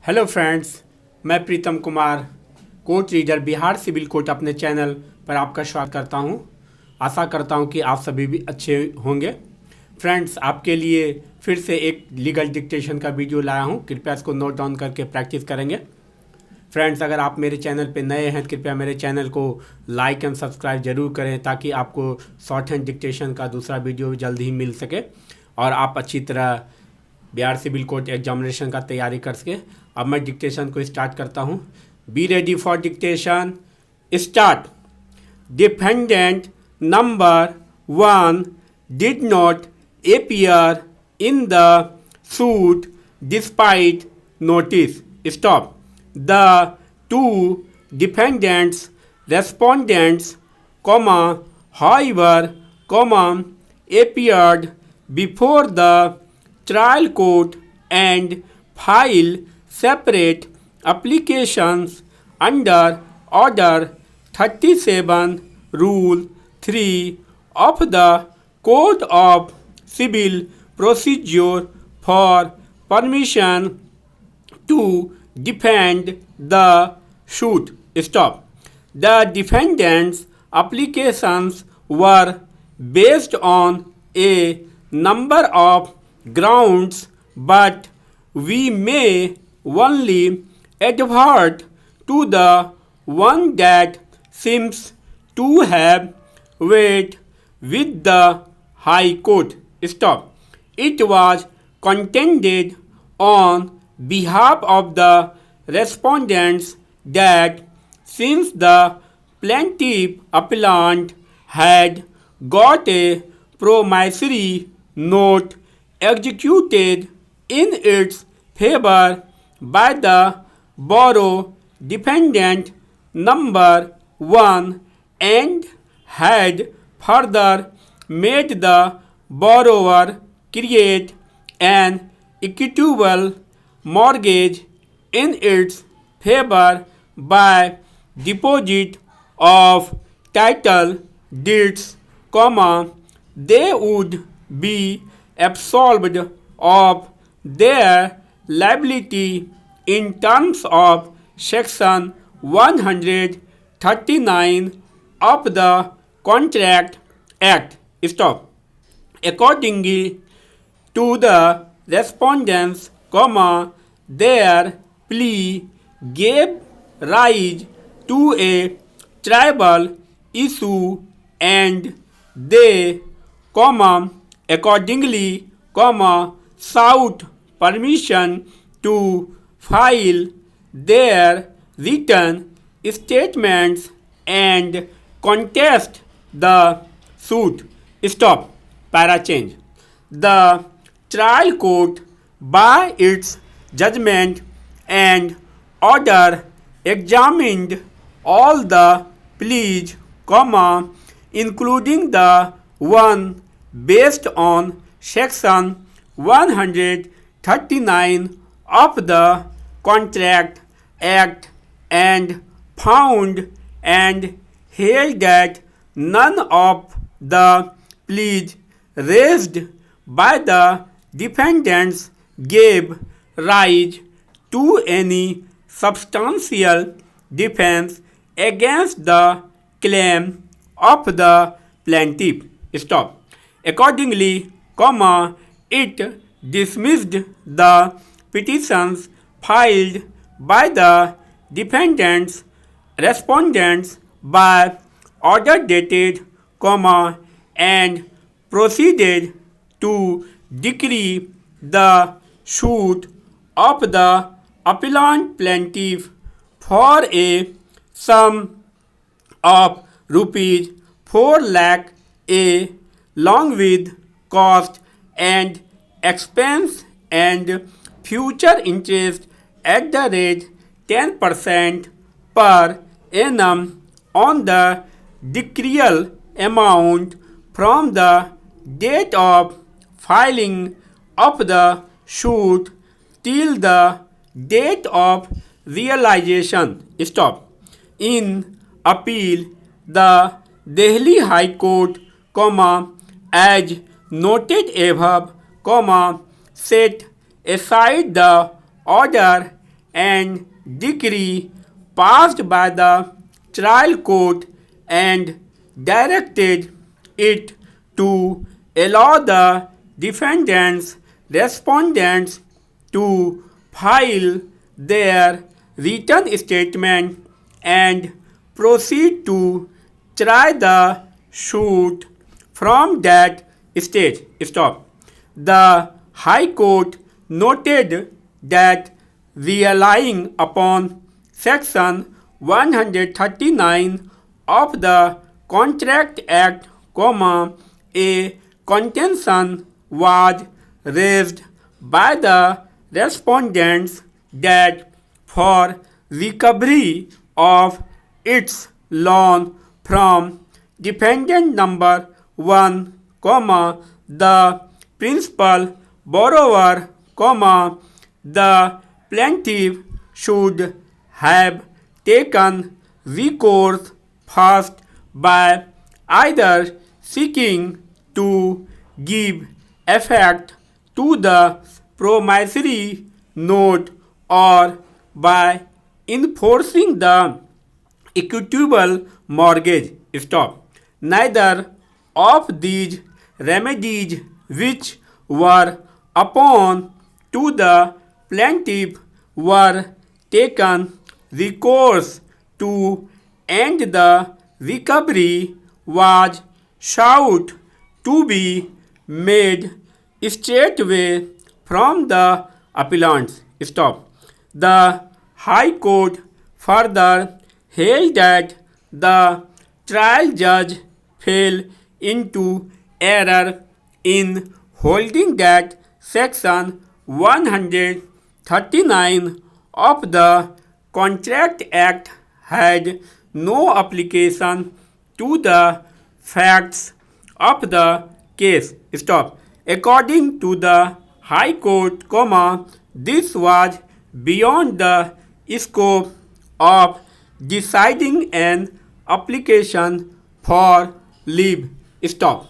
Hello friends, मैं Pritam Kumar court reader Bihar civil court अपने channel पर आपका स्वागत करता हूं। आशा करता हूं कि आप सभी भी अच्छे होंगे। फ्रेंड्स, आपके लिए फिर से एक लीगल डिक्टेशन का वीडियो लाया हूं। कृपया इसको नोट डाउन करके प्रैक्टिस करेंगे। फ्रेंड्स, अगर आप मेरे चैनल पर नए हैं तो कृपया मेरे चैनल को लाइक एंड सब्सक्राइब जरूर करें ताकि आपको शॉर्ट हैंड डिक्टेशन का दूसरा वीडियो जल्द ही मिल सके और आप अच्छी तरह बिहार सिविल कोर्ट एग्जामिनेशन का तैयारी कर सके। अब मैं डिक्टेशन को स्टार्ट करता हूँ। Be ready for dictation. Start. Defendant number 1 did not appear in the suit despite notice. Stop. The two defendants respondents, however, appeared before the trial court and filed separate applications under Order 37 Rule 3 of the Code of Civil Procedure for permission to defend the suit. Stop. The defendants' applications were based on a number of grounds, but we may only advert to the one that seems to have weight with the High Court. Stop. It was contended on behalf of the respondents that since the plaintiff appellant had got a promissory note executed in its favor by the borrower defendant number 1 and had further made the borrower create an equitable mortgage in its favor by deposit of title deeds, they would be absolved of their liability in terms of Section 139 of the Contract Act. Stop. Accordingly to the respondents, their plea gave rise to a tribal issue and they, accordingly, sought permission to file their written statements and contest the suit. Stop. Para change. The trial court, by its judgment and order, examined all the pleas, including the one based on Section 139 of the Contract Act and found and held that none of the pleas raised by the defendants gave rise to any substantial defense against the claim of the plaintiff. Stop. Accordingly, it dismissed the petitions filed by the defendants respondents by order dated, and proceeded to decree the suit of the appellant plaintiff for a sum of rupees 4 lakh along with cost and expense and future interest at the rate 10% per annum on the decreal amount from the date of filing of the suit till the date of realization. Stop. In appeal, the Delhi High Court, as noted above, set aside the order and decree passed by the trial court and directed it to allow the defendants respondents to file their written statement and proceed to try the suit from that stage. Stop. The High Court noted that relying upon Section 139 of the Contract Act, a contention was raised by the respondents that for recovery of its loan from defendant number 1, the principal borrower, the plaintiff should have taken recourse first by either seeking to give effect to the promissory note or by enforcing the equitable mortgage. Stop. Neither of these remedies which were upon to the plaintiff were taken. Recourse to end the recovery was sought to be made straightway from the appellants. Stop. The High Court further held that the trial judge fell into error in holding that Section 139 of the Contract Act had no application to the facts of the case. Stop. According to the High Court, this was beyond the scope of deciding an application for leave. Stop.